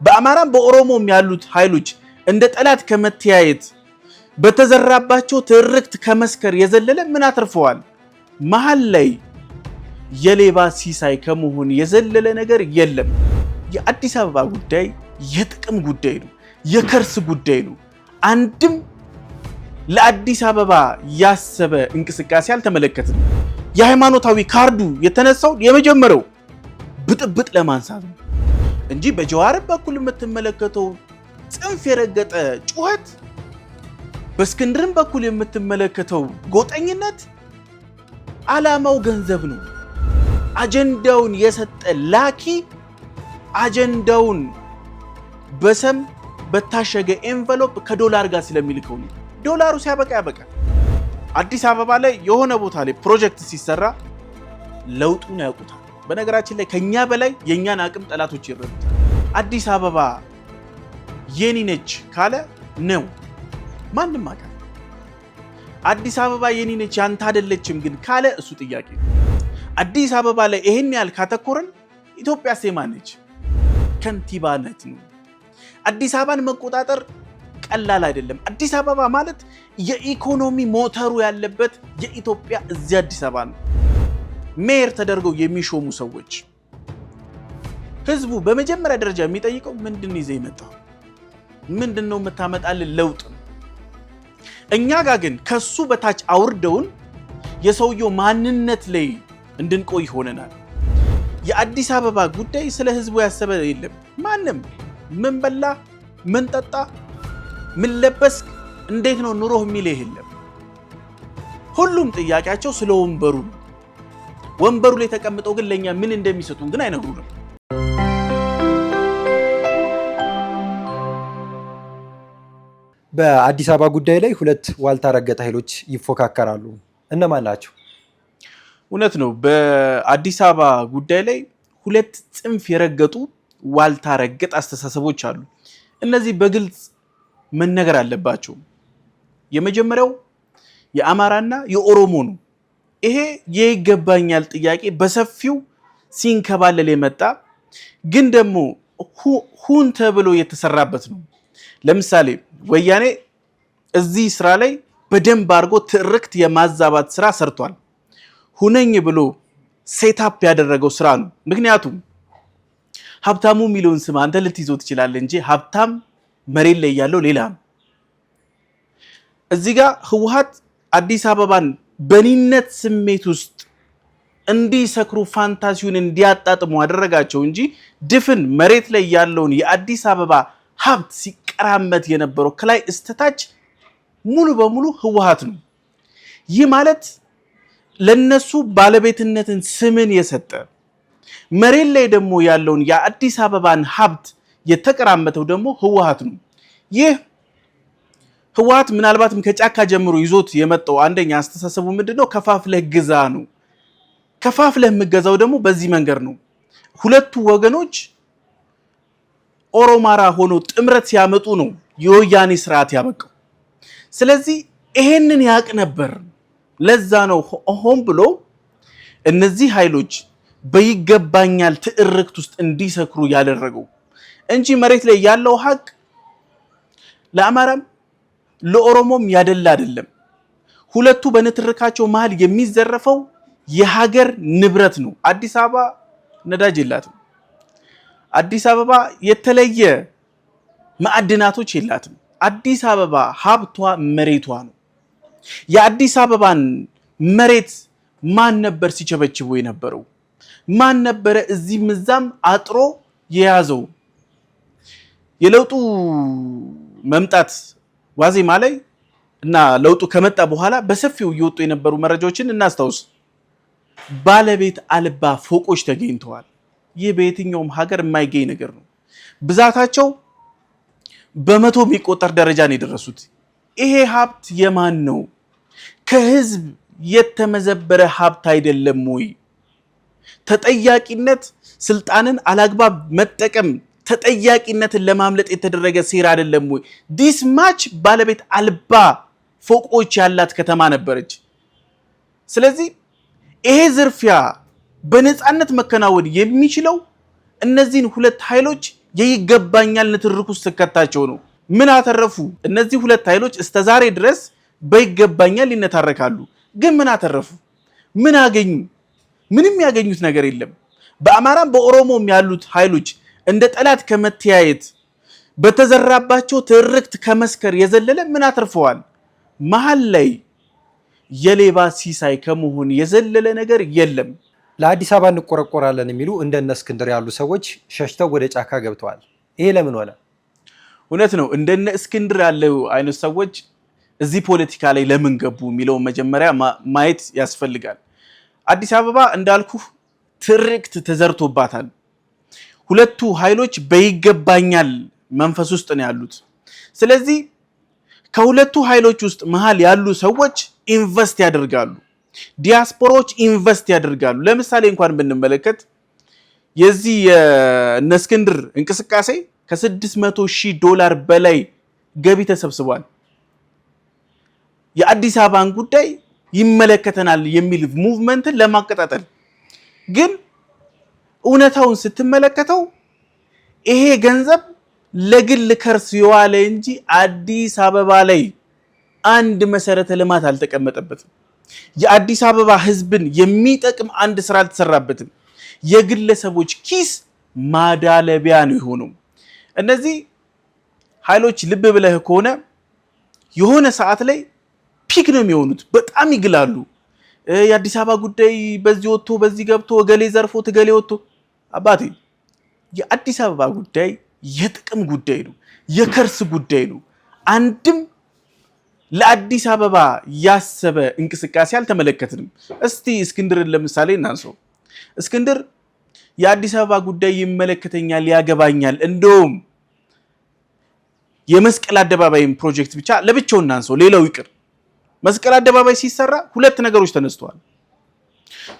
በአማራም በኦሮሞም ያሉት ኃይሎች እንደ ጠላት ከመተያየት በተዘራባቸው ትርክት ከመስከር የዘለለ ምን አትርፈዋል? መሃል ላይ የሌባ ሲሳይ ከመሆን የዘለለ ነገር የለም። የአዲስ አበባ ጉዳይ የጥቅም ጉዳይ ነው፣ የከርስ ጉዳይ ነው። አንድም ለአዲስ አበባ ያሰበ እንቅስቃሴ አልተመለከትም። የሃይማኖታዊ ካርዱ የተነሳው የመጀመሪያው ብጥብጥ ለማንሳት ነው እንጂ በጀዋር በኩል የምትመለከተው ጽንፍ የረገጠ ጩኸት፣ በእስክንድርም በኩል የምትመለከተው ጎጠኝነት ዓላማው ገንዘብ ነው። አጀንዳውን የሰጠ ላኪ አጀንዳውን በሰም በታሸገ ኤንቨሎፕ ከዶላር ጋር ስለሚልከው ነው። ዶላሩ ሲያበቃ ያበቃል። አዲስ አበባ ላይ የሆነ ቦታ ላይ ፕሮጀክት ሲሰራ ለውጡን ያውቁታል። በነገራችን ላይ ከኛ በላይ የኛን አቅም ጠላቶች ይረዱታል። አዲስ አበባ የኔ ነች ካለ ነው ማንም አካል አዲስ አበባ የኔ ነች ያንተ አይደለችም ግን ካለ እሱ ጥያቄ ነው። አዲስ አበባ ላይ ይሄን ያህል ካተኮረን ኢትዮጵያ ሴማ ነች ከንቲባነት ነው። አዲስ አበባን መቆጣጠር ቀላል አይደለም። አዲስ አበባ ማለት የኢኮኖሚ ሞተሩ ያለበት የኢትዮጵያ እዚህ አዲስ አበባ ነው። ሜየር ተደርገው የሚሾሙ ሰዎች ህዝቡ በመጀመሪያ ደረጃ የሚጠይቀው ምንድነው ይዘህ የመጣው? ምንድነው የምታመጣልን ለውጥ? እኛ ጋር ግን ከሱ በታች አውርደውን የሰውየው ማንነት ላይ እንድንቆይ ሆነናል። የአዲስ አበባ ጉዳይ ስለ ህዝቡ ያሰበ የለም። ማንም ምን በላ፣ ምን ጠጣ፣ ምን ለበስ፣ እንዴት ነው ኑሮህ የሚል የለም። ሁሉም ጥያቄያቸው ስለ ወንበሩ ነው። ወንበሩ ላይ ተቀምጠው ግን ለኛ ምን እንደሚሰጡን ግን አይነግሩንም። በአዲስ አበባ ጉዳይ ላይ ሁለት ዋልታ ረገጥ ኃይሎች ይፎካከራሉ። እነማን ናቸው? እውነት ነው። በአዲስ አበባ ጉዳይ ላይ ሁለት ጽንፍ የረገጡ ዋልታ ረገጥ አስተሳሰቦች አሉ። እነዚህ በግልጽ መነገር አለባቸው። የመጀመሪያው የአማራና የኦሮሞ ነው። ይሄ የይገባኛል ጥያቄ በሰፊው ሲንከባለል የመጣ ግን ደግሞ ሁን ተብሎ የተሰራበት ነው። ለምሳሌ ወያኔ እዚህ ስራ ላይ በደንብ አድርጎ ትርክት የማዛባት ስራ ሰርቷል። ሁነኝ ብሎ ሴታፕ ያደረገው ስራ ነው። ምክንያቱም ሀብታሙ የሚለውን ስም አንተ ልትይዘው ትችላለህ እንጂ ሀብታም መሬት ላይ ያለው ሌላ ነው። እዚህ ጋር ህወሓት አዲስ አበባን በኒነት ስሜት ውስጥ እንዲሰክሩ ፋንታሲውን እንዲያጣጥሙ አደረጋቸው እንጂ ድፍን መሬት ላይ ያለውን የአዲስ አበባ ሀብት ሲቀራመት የነበረው ከላይ እስተታች ሙሉ በሙሉ ህወሓት ነው። ይህ ማለት ለነሱ ባለቤትነትን ስምን የሰጠ መሬት ላይ ደግሞ ያለውን የአዲስ አበባን ሀብት የተቀራመተው ደግሞ ህወሓት ነው። ይህ ህወሓት ምናልባትም ከጫካ ጀምሮ ይዞት የመጣው አንደኛ አስተሳሰቡ ምንድነው? ከፋፍለህ ግዛ ነው። ከፋፍለህ የምገዛው ደግሞ በዚህ መንገድ ነው። ሁለቱ ወገኖች ኦሮማራ ሆኖ ጥምረት ሲያመጡ ነው የወያኔ ስርዓት ያበቃው። ስለዚህ ይሄንን ያቅ ነበር። ለዛ ነው ሆን ብሎ እነዚህ ኃይሎች በይገባኛል ትርክት ውስጥ እንዲሰክሩ ያደረገው እንጂ መሬት ላይ ያለው ሀቅ ለአማራም ለኦሮሞም ያደላ አይደለም። ሁለቱ በንትርካቸው መሃል የሚዘረፈው የሀገር ንብረት ነው። አዲስ አበባ ነዳጅ የላትም። አዲስ አበባ የተለየ ማዕድናቶች የላትም። አዲስ አበባ ሀብቷ መሬቷ ነው። የአዲስ አበባን መሬት ማን ነበር ሲቸበችቡ የነበረው? ማን ነበረ እዚህም እዛም አጥሮ የያዘው? የለውጡ መምጣት ዋዜማ ላይ እና ለውጡ ከመጣ በኋላ በሰፊው እየወጡ የነበሩ መረጃዎችን እናስታውስ። ባለቤት አልባ ፎቆች ተገኝተዋል። ይህ በየትኛውም ሀገር የማይገኝ ነገር ነው። ብዛታቸው በመቶ የሚቆጠር ደረጃ ነው የደረሱት። ይሄ ሀብት የማን ነው? ከህዝብ የተመዘበረ ሀብት አይደለም ወይ? ተጠያቂነት ስልጣንን አላግባብ መጠቀም ተጠያቂነትን ለማምለጥ የተደረገ ሴራ አይደለም ወይ? ዲስ ማች ባለቤት አልባ ፎቆች ያላት ከተማ ነበረች። ስለዚህ ይሄ ዝርፊያ በነፃነት መከናወን የሚችለው እነዚህን ሁለት ኃይሎች የይገባኛል ንትርክ ውስጥ ከተታቸው ነው። ምን አተረፉ? እነዚህ ሁለት ኃይሎች እስከዛሬ ድረስ በይገባኛል ይነታረካሉ። ግን ምን አተረፉ? ምን አገኙ? ምንም ያገኙት ነገር የለም። በአማራም በኦሮሞም ያሉት ኃይሎች እንደ ጠላት ከመተያየት በተዘራባቸው ትርክት ከመስከር የዘለለ ምን አተርፈዋል? መሀል ላይ የሌባ ሲሳይ ከመሆን የዘለለ ነገር የለም። ለአዲስ አበባ እንቆረቆራለን የሚሉ እንደነ እስክንድር ያሉ ሰዎች ሸሽተው ወደ ጫካ ገብተዋል። ይሄ ለምን ሆነ? እውነት ነው። እንደነ እስክንድር ያለው አይነት ሰዎች እዚህ ፖለቲካ ላይ ለምን ገቡ የሚለውን መጀመሪያ ማየት ያስፈልጋል። አዲስ አበባ እንዳልኩ ትርክት ተዘርቶባታል። ሁለቱ ኃይሎች በይገባኛል መንፈስ ውስጥ ነው ያሉት። ስለዚህ ከሁለቱ ኃይሎች ውስጥ መሃል ያሉ ሰዎች ኢንቨስት ያደርጋሉ። ዲያስፖራዎች ኢንቨስት ያደርጋሉ። ለምሳሌ እንኳን ብንመለከት የዚህ የእነ እስክንድር እንቅስቃሴ $600,000 በላይ ገቢ ተሰብስቧል። የአዲስ አበባን ጉዳይ ይመለከተናል የሚል ሙቭመንትን ለማቀጣጠል ግን እውነታውን ስትመለከተው ይሄ ገንዘብ ለግል ከርስ የዋለ እንጂ አዲስ አበባ ላይ አንድ መሰረተ ልማት አልተቀመጠበትም። የአዲስ አበባ ህዝብን የሚጠቅም አንድ ስራ አልተሰራበትም። የግለሰቦች ኪስ ማዳለቢያ ነው የሆነው። እነዚህ ኃይሎች ልብ ብለህ ከሆነ የሆነ ሰዓት ላይ ፒክ ነው የሚሆኑት። በጣም ይግላሉ። የአዲስ አበባ ጉዳይ በዚህ ወጥቶ በዚህ ገብቶ ገሌ ዘርፎ ትገሌ ወጥቶ፣ አባቴ የአዲስ አበባ ጉዳይ የጥቅም ጉዳይ ነው፣ የከርስ ጉዳይ ነው። አንድም ለአዲስ አበባ ያሰበ እንቅስቃሴ አልተመለከትንም። እስቲ እስክንድርን ለምሳሌ እናንሳው። እስክንድር የአዲስ አበባ ጉዳይ ይመለከተኛል፣ ያገባኛል፣ እንደውም የመስቀል አደባባይም ፕሮጀክት ብቻ ለብቻው እናንሳው፣ ሌላው ይቅር። መስቀል አደባባይ ሲሰራ ሁለት ነገሮች ተነስተዋል።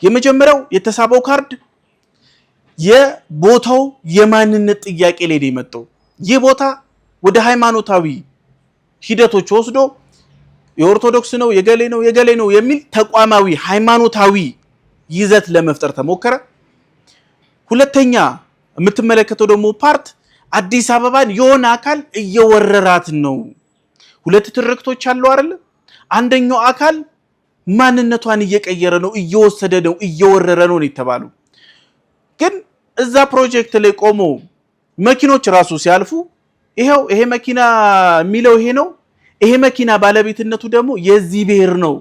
የመጀመሪያው የተሳበው ካርድ የቦታው የማንነት ጥያቄ ላይ ነው የመጣው። ይህ ቦታ ወደ ሃይማኖታዊ ሂደቶች ወስዶ የኦርቶዶክስ ነው የገሌ ነው የሚል ተቋማዊ ሃይማኖታዊ ይዘት ለመፍጠር ተሞከረ። ሁለተኛ የምትመለከተው ደግሞ ፓርት አዲስ አበባን የሆነ አካል እየወረራት ነው። ሁለት ትርክቶች አሉ አይደል? አንደኛው አካል ማንነቷን እየቀየረ ነው፣ እየወሰደ ነው፣ እየወረረ ነው የተባለው። ግን እዛ ፕሮጀክት ላይ ቆሞ መኪኖች ራሱ ሲያልፉ ይሄ መኪና የሚለው ይሄ ነው፣ ይሄ መኪና ባለቤትነቱ ደግሞ የዚህ ብሔር ነው።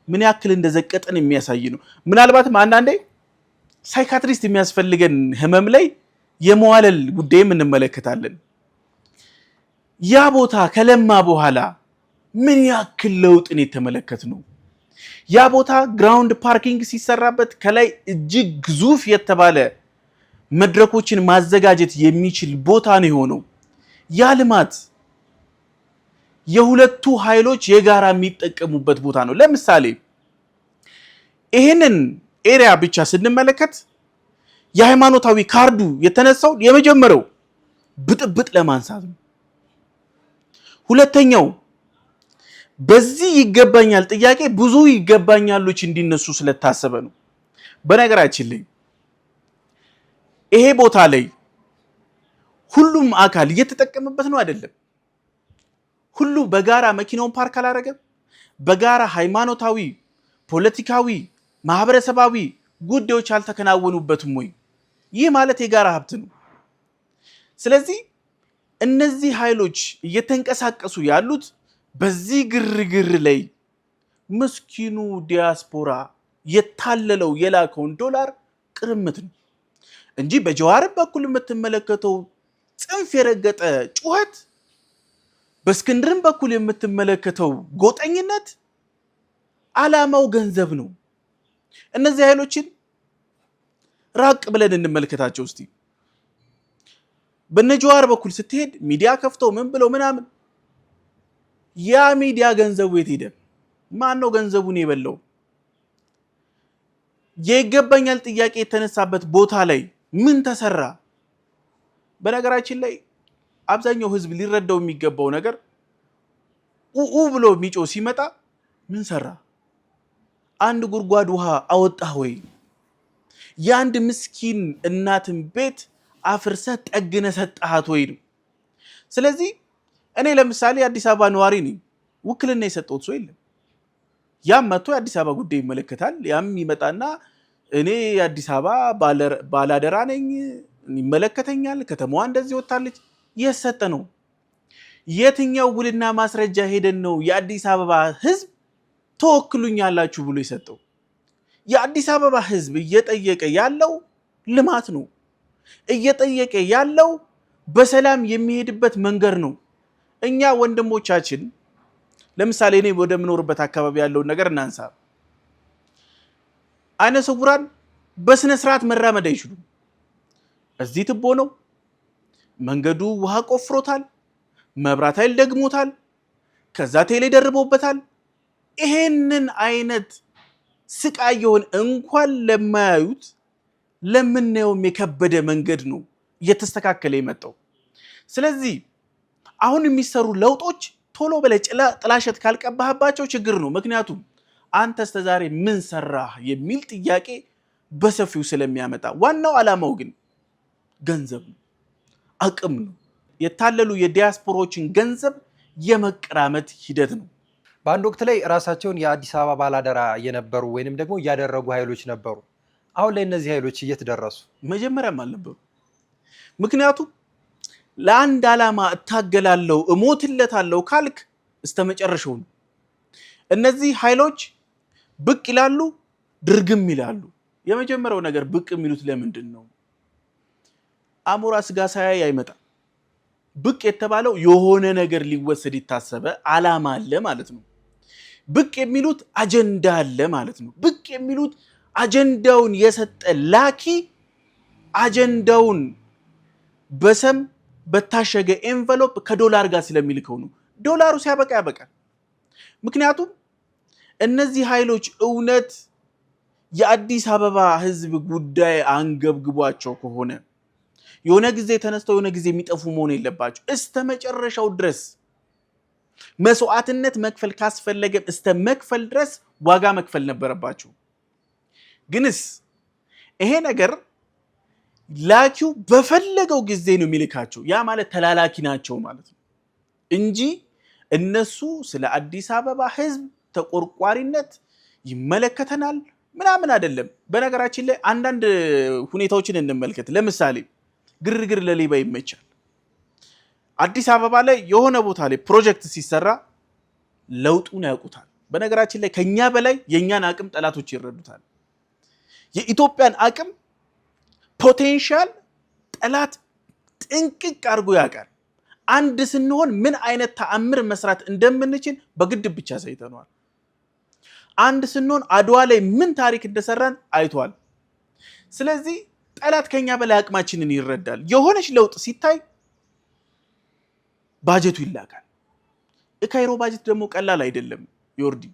ምን ያክል እንደዘቀጠን የሚያሳይ ነው። ምናልባትም አንዳንዴ ሳይካትሪስት የሚያስፈልገን ህመም ላይ የመዋለል ጉዳይም እንመለከታለን። ያ ቦታ ከለማ በኋላ ምን ያክል ለውጥን የተመለከት ነው። ያ ቦታ ግራውንድ ፓርኪንግ ሲሰራበት ከላይ እጅግ ግዙፍ የተባለ መድረኮችን ማዘጋጀት የሚችል ቦታ ነው የሆነው። ያ ልማት የሁለቱ ኃይሎች የጋራ የሚጠቀሙበት ቦታ ነው። ለምሳሌ ይሄንን ኤሪያ ብቻ ስንመለከት የሃይማኖታዊ ካርዱ የተነሳው የመጀመሪያው ብጥብጥ ለማንሳት ነው። ሁለተኛው በዚህ ይገባኛል ጥያቄ ብዙ ይገባኛሎች እንዲነሱ ስለታሰበ ነው። በነገራችን ላይ ይሄ ቦታ ላይ ሁሉም አካል እየተጠቀመበት ነው አይደለም። ሁሉ በጋራ መኪናውን ፓርክ አላደረገም። በጋራ ሃይማኖታዊ፣ ፖለቲካዊ፣ ማህበረሰባዊ ጉዳዮች አልተከናወኑበትም ወይ? ይህ ማለት የጋራ ሀብት ነው። ስለዚህ እነዚህ ኃይሎች እየተንቀሳቀሱ ያሉት በዚህ ግርግር ላይ ምስኪኑ ዲያስፖራ የታለለው የላከውን ዶላር ቅርምት ነው እንጂ በጀዋር በኩል የምትመለከተው ጽንፍ የረገጠ ጩኸት፣ በእስክንድርም በኩል የምትመለከተው ጎጠኝነት ዓላማው ገንዘብ ነው። እነዚህ ኃይሎችን ራቅ ብለን እንመልከታቸው እስቲ። በነጀዋር በኩል ስትሄድ ሚዲያ ከፍተው ምን ብለው ምናምን፣ ያ ሚዲያ ገንዘቡ የት ሄደ? ማን ነው ገንዘቡን የበላው? የይገባኛል ጥያቄ የተነሳበት ቦታ ላይ ምን ተሰራ? በነገራችን ላይ አብዛኛው ህዝብ ሊረዳው የሚገባው ነገር ኡኡ ብሎ ሚጮ ሲመጣ ምን ሰራ? አንድ ጉድጓድ ውሃ አወጣህ ወይ? የአንድ ምስኪን እናትን ቤት አፍርሰ ጠግነ ሰጣሃት ወይ ነው። ስለዚህ እኔ ለምሳሌ አዲስ አበባ ነዋሪ ነኝ፣ ውክልና የሰጠሁት ሰው የለም። ያም መጥቶ የአዲስ አበባ ጉዳይ ይመለከታል። ያም ይመጣና እኔ የአዲስ አበባ ባላደራ ነኝ፣ ይመለከተኛል፣ ከተማዋ እንደዚህ ወጣለች፣ የሰጠ ነው። የትኛው ውልና ማስረጃ ሄደን ነው የአዲስ አበባ ህዝብ ተወክሉኛላችሁ ብሎ የሰጠው? የአዲስ አበባ ህዝብ እየጠየቀ ያለው ልማት ነው። እየጠየቀ ያለው በሰላም የሚሄድበት መንገድ ነው። እኛ ወንድሞቻችን ለምሳሌ እኔ ወደምኖርበት አካባቢ ያለውን ነገር እናንሳ። አይነ ስውራን በስነ ስርዓት መራመድ አይችሉም። እዚህ ትቦ ነው፣ መንገዱ ውሃ ቆፍሮታል፣ መብራት ኃይል ደግሞታል፣ ከዛ ቴሌ ደርቦበታል። ይሄንን አይነት ስቃየውን እንኳን ለማያዩት ለምናየውም የከበደ መንገድ ነው እየተስተካከለ የመጣው። ስለዚህ አሁን የሚሰሩ ለውጦች ቶሎ ብለህ ጥላሸት ካልቀባህባቸው ችግር ነው። ምክንያቱም አንተ እስከዛሬ ምን ሰራህ የሚል ጥያቄ በሰፊው ስለሚያመጣ፣ ዋናው ዓላማው ግን ገንዘብ ነው፣ አቅም ነው። የታለሉ የዲያስፖሮችን ገንዘብ የመቀራመት ሂደት ነው። በአንድ ወቅት ላይ ራሳቸውን የአዲስ አበባ ባላደራ የነበሩ ወይንም ደግሞ እያደረጉ ኃይሎች ነበሩ። አሁን ላይ እነዚህ ኃይሎች የት ደረሱ? መጀመሪያም አልነበሩ። ምክንያቱም ለአንድ ዓላማ እታገላለሁ እሞትለታለሁ ካልክ እስከ መጨረሻው ነው። እነዚህ ኃይሎች ብቅ ይላሉ፣ ድርግም ይላሉ። የመጀመሪያው ነገር ብቅ የሚሉት ለምንድን ነው? አሞራ ስጋ ሳያይ አይመጣም። ብቅ የተባለው የሆነ ነገር ሊወሰድ የታሰበ ዓላማ አለ ማለት ነው። ብቅ የሚሉት አጀንዳ አለ ማለት ነው። ብቅ የሚሉት አጀንዳውን የሰጠ ላኪ አጀንዳውን በሰም በታሸገ ኤንቨሎፕ ከዶላር ጋር ስለሚልከው ነው። ዶላሩ ሲያበቃ ያበቃል። ምክንያቱም እነዚህ ኃይሎች እውነት የአዲስ አበባ ህዝብ ጉዳይ አንገብግቧቸው ከሆነ የሆነ ጊዜ ተነስተው የሆነ ጊዜ የሚጠፉ መሆን የለባቸው። እስተ መጨረሻው ድረስ መስዋዕትነት መክፈል ካስፈለገ እስተ መክፈል ድረስ ዋጋ መክፈል ነበረባቸው። ግንስ ይሄ ነገር ላኪው በፈለገው ጊዜ ነው የሚልካቸው። ያ ማለት ተላላኪ ናቸው ማለት ነው እንጂ እነሱ ስለ አዲስ አበባ ህዝብ ተቆርቋሪነት ይመለከተናል ምናምን አይደለም። በነገራችን ላይ አንዳንድ ሁኔታዎችን እንመልከት። ለምሳሌ ግርግር ለሌባ ይመቻል። አዲስ አበባ ላይ የሆነ ቦታ ላይ ፕሮጀክት ሲሰራ ለውጡን ያውቁታል። በነገራችን ላይ ከኛ በላይ የኛን አቅም ጠላቶች ይረዱታል። የኢትዮጵያን አቅም ፖቴንሻል ጠላት ጥንቅቅ አድርጎ ያውቃል። አንድ ስንሆን ምን አይነት ተአምር መስራት እንደምንችል በግድብ ብቻ ሳይተነዋል። አንድ ስንሆን አድዋ ላይ ምን ታሪክ እንደሰራን አይቷል። ስለዚህ ጠላት ከኛ በላይ አቅማችንን ይረዳል። የሆነች ለውጥ ሲታይ ባጀቱ ይላካል። የካይሮ ባጀት ደግሞ ቀላል አይደለም። ዮርዲ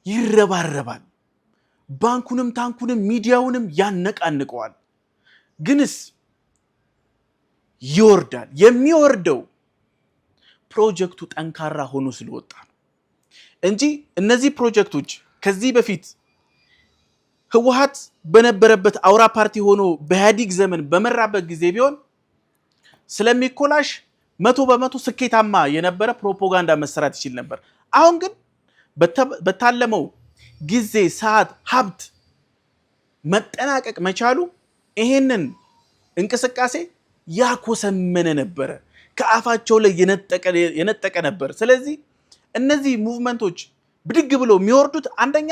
ይረባረባል። ባንኩንም ታንኩንም ሚዲያውንም ያነቃንቀዋል። ግንስ ይወርዳል። የሚወርደው ፕሮጀክቱ ጠንካራ ሆኖ ስለወጣ ነው እንጂ እነዚህ ፕሮጀክቶች ከዚህ በፊት ህወሓት በነበረበት አውራ ፓርቲ ሆኖ በኢህአዴግ ዘመን በመራበት ጊዜ ቢሆን ስለሚኮላሽ 100% ስኬታማ የነበረ ፕሮፓጋንዳ መሰራት ይችል ነበር። አሁን ግን በታለመው ጊዜ፣ ሰዓት፣ ሀብት መጠናቀቅ መቻሉ ይሄንን እንቅስቃሴ ያኮሰመነ ነበረ፣ ከአፋቸው ላይ የነጠቀ ነበር። ስለዚህ እነዚህ ሙቭመንቶች ብድግ ብለው የሚወርዱት አንደኛ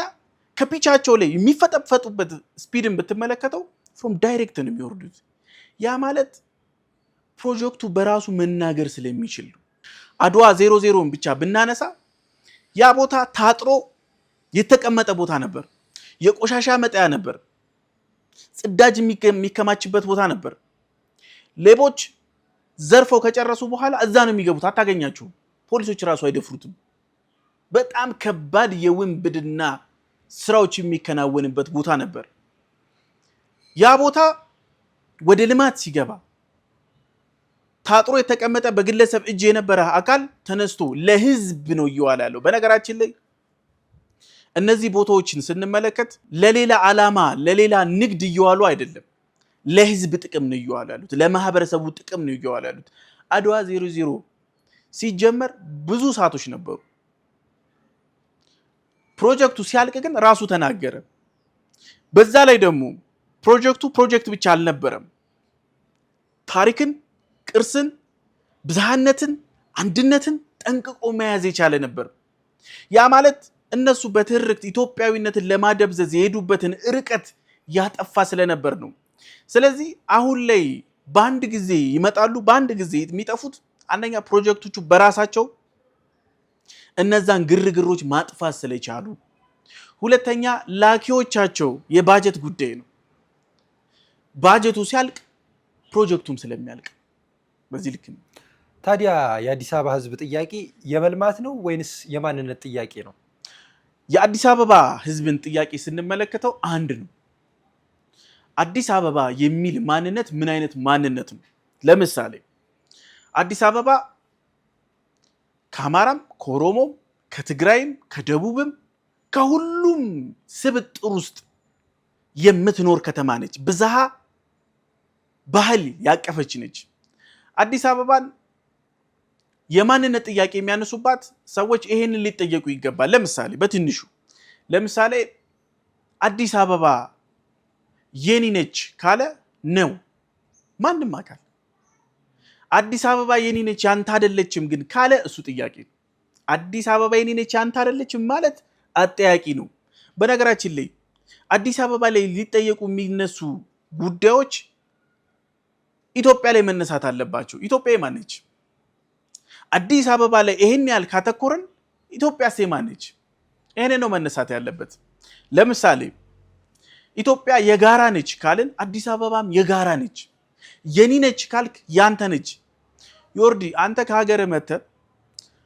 ከፒቻቸው ላይ የሚፈጠፈጡበት ስፒድን ብትመለከተው ፍሮም ዳይሬክት ነው የሚወርዱት። ያ ማለት ፕሮጀክቱ በራሱ መናገር ስለሚችል አድዋ 00ን ብቻ ብናነሳ ያ ቦታ ታጥሮ የተቀመጠ ቦታ ነበር። የቆሻሻ መጣያ ነበር። ጽዳጅ የሚከማችበት ቦታ ነበር። ሌቦች ዘርፈው ከጨረሱ በኋላ እዛ ነው የሚገቡት። አታገኛቸውም። ፖሊሶች ራሱ አይደፍሩትም። በጣም ከባድ የውንብድና ስራዎች የሚከናወንበት ቦታ ነበር። ያ ቦታ ወደ ልማት ሲገባ ታጥሮ የተቀመጠ በግለሰብ እጅ የነበረ አካል ተነስቶ ለህዝብ ነው እየዋለ ያለው። በነገራችን ላይ እነዚህ ቦታዎችን ስንመለከት ለሌላ ዓላማ ለሌላ ንግድ እየዋሉ አይደለም። ለህዝብ ጥቅም ነው እየዋሉ ያሉት፣ ለማህበረሰቡ ጥቅም ነው እየዋሉ ያሉት። አድዋ 00 ሲጀመር ብዙ ሰዓቶች ነበሩ። ፕሮጀክቱ ሲያልቅ ግን ራሱ ተናገረ። በዛ ላይ ደግሞ ፕሮጀክት ብቻ አልነበረም። ታሪክን፣ ቅርስን፣ ብዝሃነትን፣ አንድነትን ጠንቅቆ መያዝ የቻለ ነበር። ያ ማለት እነሱ በትርክት ኢትዮጵያዊነትን ለማደብዘዝ የሄዱበትን ርቀት ያጠፋ ስለነበር ነው። ስለዚህ አሁን ላይ በአንድ ጊዜ ይመጣሉ፣ በአንድ ጊዜ የሚጠፉት አንደኛ ፕሮጀክቶቹ በራሳቸው እነዛን ግርግሮች ማጥፋት ስለቻሉ፣ ሁለተኛ ላኪዎቻቸው የባጀት ጉዳይ ነው። ባጀቱ ሲያልቅ ፕሮጀክቱም ስለሚያልቅ በዚህ ልክ ነው። ታዲያ የአዲስ አበባ ህዝብ ጥያቄ የመልማት ነው ወይንስ የማንነት ጥያቄ ነው? የአዲስ አበባ ህዝብን ጥያቄ ስንመለከተው አንድ ነው። አዲስ አበባ የሚል ማንነት ምን አይነት ማንነት ነው? ለምሳሌ አዲስ አበባ ከአማራም፣ ከኦሮሞም፣ ከትግራይም፣ ከደቡብም ከሁሉም ስብጥር ውስጥ የምትኖር ከተማ ነች። ብዝሃ ባህል ያቀፈች ነች። አዲስ አበባን የማንነት ጥያቄ የሚያነሱባት ሰዎች ይሄንን ሊጠየቁ ይገባል። ለምሳሌ አዲስ አበባ የኔ ነች ካለ ነው ማንም አካል። አዲስ አበባ የኔ ነች ያንተ አይደለችም ግን ካለ እሱ ጥያቄ ነው። አዲስ አበባ የኔ ነች ያንተ አይደለችም ማለት አጠያቂ ነው። በነገራችን ላይ አዲስ አበባ ላይ ሊጠየቁ የሚነሱ ጉዳዮች ኢትዮጵያ ላይ መነሳት አለባቸው። ኢትዮጵያ የማን ነች? አዲስ አበባ ላይ ይሄን ያህል ካተኮረን ኢትዮጵያስ የማን ነች? ይሄን ነው መነሳት ያለበት። ለምሳሌ ኢትዮጵያ የጋራ ነች ካልን አዲስ አበባም የጋራ ነች። የኔ ነች ካልክ ያንተ ነች። ዮርዲ አንተ ከሀገር መጥተህ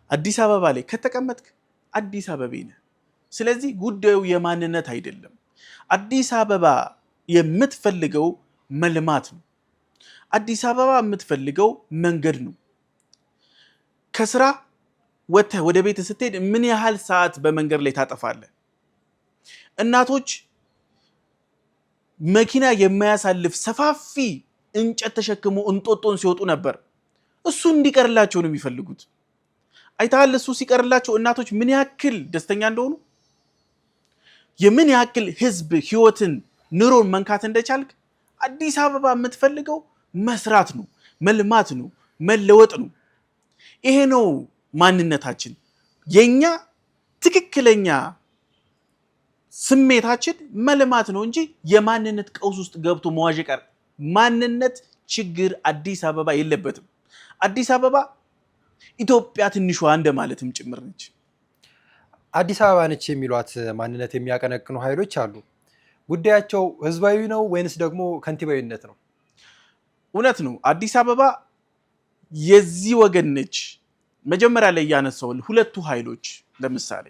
አዲስ አበባ ላይ ከተቀመጥክ አዲስ አበቤ ነህ። ስለዚህ ጉዳዩ የማንነት አይደለም። አዲስ አበባ የምትፈልገው መልማት ነው። አዲስ አበባ የምትፈልገው መንገድ ነው። ከስራ ወጥተህ ወደ ቤት ስትሄድ ምን ያህል ሰዓት በመንገድ ላይ ታጠፋለህ? እናቶች መኪና የማያሳልፍ ሰፋፊ እንጨት ተሸክሞ እንጦጦን ሲወጡ ነበር። እሱ እንዲቀርላቸው ነው የሚፈልጉት። አይተሃል? እሱ ሲቀርላቸው እናቶች ምን ያክል ደስተኛ እንደሆኑ፣ የምን ያክል ህዝብ ህይወትን ኑሮን መንካት እንደቻልክ። አዲስ አበባ የምትፈልገው መስራት ነው፣ መልማት ነው፣ መለወጥ ነው። ይሄ ነው ማንነታችን። የኛ ትክክለኛ ስሜታችን መልማት ነው እንጂ የማንነት ቀውስ ውስጥ ገብቶ መዋዠቅ። ማንነት ችግር አዲስ አበባ የለበትም። አዲስ አበባ ኢትዮጵያ ትንሿ እንደማለትም ጭምር ነች። አዲስ አበባ ነች የሚሏት ማንነት የሚያቀነቅኑ ኃይሎች አሉ። ጉዳያቸው ህዝባዊ ነው ወይንስ ደግሞ ከንቲባዊነት ነው? እውነት ነው። አዲስ አበባ የዚህ ወገን ነች። መጀመሪያ ላይ ያነሳው ሁለቱ ኃይሎች ለምሳሌ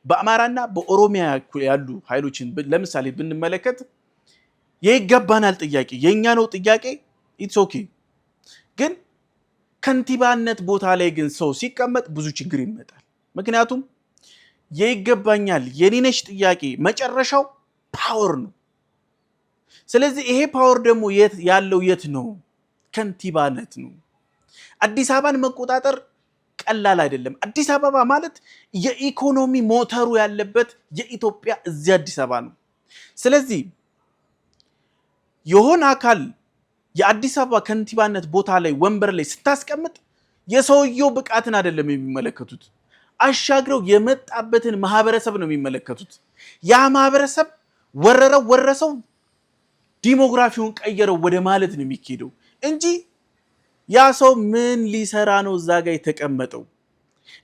በአማራና በኦሮሚያ ያሉ ኃይሎችን ለምሳሌ ብንመለከት የይገባናል ጥያቄ የኛ ነው ጥያቄ ኢትስ ኦኬ። ግን ከንቲባነት ቦታ ላይ ግን ሰው ሲቀመጥ ብዙ ችግር ይመጣል። ምክንያቱም የይገባኛል የኔነሽ ጥያቄ መጨረሻው ፓወር ነው። ስለዚህ ይሄ ፓወር ደግሞ ያለው የት ነው? ከንቲባነት ነው። አዲስ አበባን መቆጣጠር ቀላል አይደለም። አዲስ አበባ ማለት የኢኮኖሚ ሞተሩ ያለበት የኢትዮጵያ እዚህ አዲስ አበባ ነው። ስለዚህ የሆነ አካል የአዲስ አበባ ከንቲባነት ቦታ ላይ ወንበር ላይ ስታስቀምጥ የሰውየው ብቃትን አይደለም የሚመለከቱት፣ አሻግረው የመጣበትን ማህበረሰብ ነው የሚመለከቱት። ያ ማህበረሰብ ወረሰው ዲሞግራፊውን ቀየረው ወደ ማለት ነው የሚሄደው እንጂ ያ ሰው ምን ሊሰራ ነው እዛ ጋር የተቀመጠው?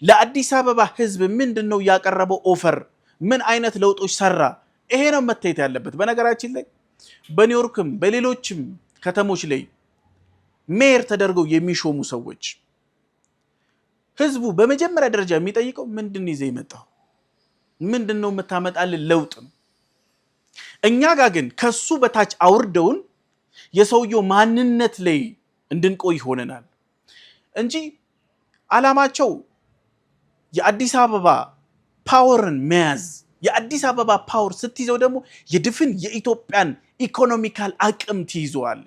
ለአዲስ አበባ ህዝብ ምንድነው ያቀረበው ኦፈር? ምን አይነት ለውጦች ሰራ? ይሄ ነው መታየት ያለበት። በነገራችን ላይ በኒውዮርክም በሌሎችም ከተሞች ላይ ሜየር ተደርገው የሚሾሙ ሰዎች ህዝቡ በመጀመሪያ ደረጃ የሚጠይቀው ምንድነው ይዘህ የመጣው? ምንድነው የምታመጣልን ለውጥ ነው። እኛ ጋር ግን ከሱ በታች አውርደውን የሰውየው ማንነት ላይ እንድንቆይ ሆነናል እንጂ ዓላማቸው የአዲስ አበባ ፓወርን መያዝ የአዲስ አበባ ፓወር ስትይዘው ደግሞ የድፍን የኢትዮጵያን ኢኮኖሚካል አቅም ትይዘዋል።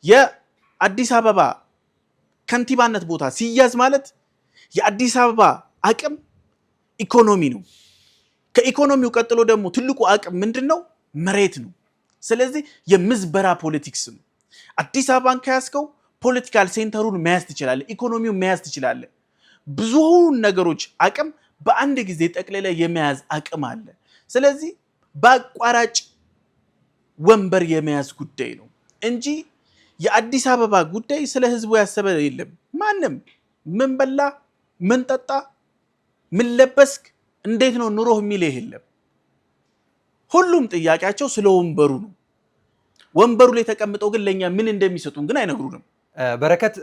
የአዲስ አበባ ከንቲባነት ቦታ ሲያዝ ማለት የአዲስ አበባ አቅም ኢኮኖሚ ነው። ከኢኮኖሚው ቀጥሎ ደግሞ ትልቁ አቅም ምንድነው? መሬት ነው። ስለዚህ የምዝበራ ፖለቲክስ ነው። አዲስ አበባን ከያዝከው ፖለቲካል ሴንተሩን መያዝ ትችላለህ፣ ኢኮኖሚውን መያዝ ትችላለህ። ብዙ ነገሮች አቅም በአንድ ጊዜ ጠቅልለ የመያዝ አቅም አለ። ስለዚህ በአቋራጭ ወንበር የመያዝ ጉዳይ ነው እንጂ የአዲስ አበባ ጉዳይ ስለ ህዝቡ ያሰበ የለም። ማንም ምን በላ፣ ምን ጠጣ፣ ምን ለበስክ፣ እንዴት ነው ኑሮህ የሚል የለም። ሁሉም ጥያቄያቸው ስለ ወንበሩ ነው። ወንበሩ ላይ ተቀምጠው ግን ለኛ ምን እንደሚሰጡን ግን አይነግሩንም። በረከት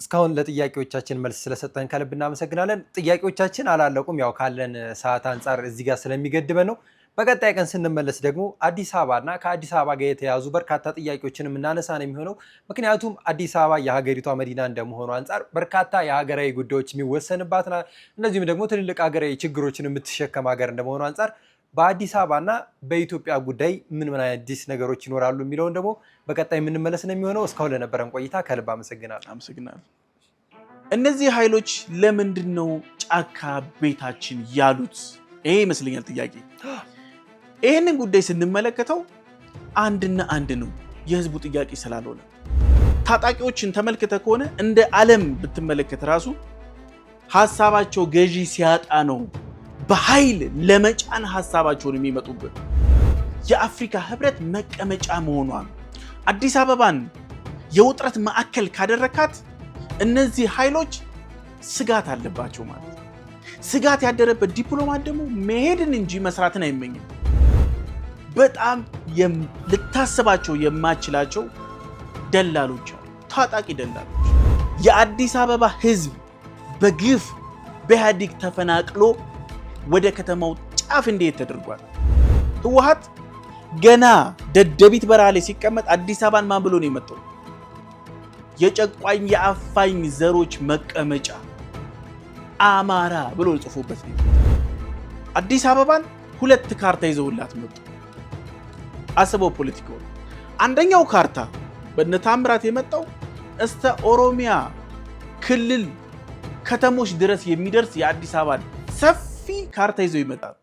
እስካሁን ለጥያቄዎቻችን መልስ ስለሰጠን ከልብ እናመሰግናለን። ጥያቄዎቻችን አላለቁም፣ ያው ካለን ሰዓት አንጻር እዚህ ጋር ስለሚገድበን ነው። በቀጣይ ቀን ስንመለስ ደግሞ አዲስ አበባና ከአዲስ አበባ ጋር የተያዙ በርካታ ጥያቄዎችን የምናነሳ ነው የሚሆነው። ምክንያቱም አዲስ አበባ የሀገሪቷ መዲና እንደመሆኑ አንጻር በርካታ የሀገራዊ ጉዳዮች የሚወሰንባት፣ እንደዚሁም ደግሞ ትልልቅ ሀገራዊ ችግሮችን የምትሸከም ሀገር እንደመሆኑ አንጻር በአዲስ አበባና በኢትዮጵያ ጉዳይ ምን አዲስ ነገሮች ይኖራሉ የሚለውን ደግሞ በቀጣይ የምንመለስ ነው የሚሆነው። እስካሁን ለነበረን ቆይታ ከልብ አመሰግናለሁ። እነዚህ ኃይሎች ለምንድን ነው ጫካ ቤታችን ያሉት? ይሄ ይመስለኛል ጥያቄ። ይህንን ጉዳይ ስንመለከተው አንድና አንድ ነው፣ የህዝቡ ጥያቄ ስላልሆነ። ታጣቂዎችን ተመልክተ ከሆነ እንደ ዓለም ብትመለከት ራሱ ሀሳባቸው ገዢ ሲያጣ ነው በኃይል ለመጫን ሀሳባቸውን የሚመጡበት። የአፍሪካ ህብረት መቀመጫ መሆኗ አዲስ አበባን የውጥረት ማዕከል ካደረካት እነዚህ ኃይሎች ስጋት አለባቸው ማለት ነው። ስጋት ያደረበት ዲፕሎማት ደግሞ መሄድን እንጂ መስራትን አይመኝም። በጣም ልታስባቸው የማችላቸው ደላሎች አሉ፣ ታጣቂ ደላሎች። የአዲስ አበባ ህዝብ በግፍ በኢህአዴግ ተፈናቅሎ ወደ ከተማው ጫፍ እንዴት ተደርጓል? ህወሓት ገና ደደቢት በረሃ ላይ ሲቀመጥ አዲስ አበባን ማን ብሎ ነው የመጣው? የጨቋኝ የአፋኝ ዘሮች መቀመጫ አማራ ብሎ ጽፎበት ነው። አዲስ አበባን ሁለት ካርታ ይዘውላት መጡ። አስበው ፖለቲካው። አንደኛው ካርታ በእነ ታምራት የመጣው እስከ ኦሮሚያ ክልል ከተሞች ድረስ የሚደርስ የአዲስ አበባ ሰፊ ካርታ ይዘው ይመጣል።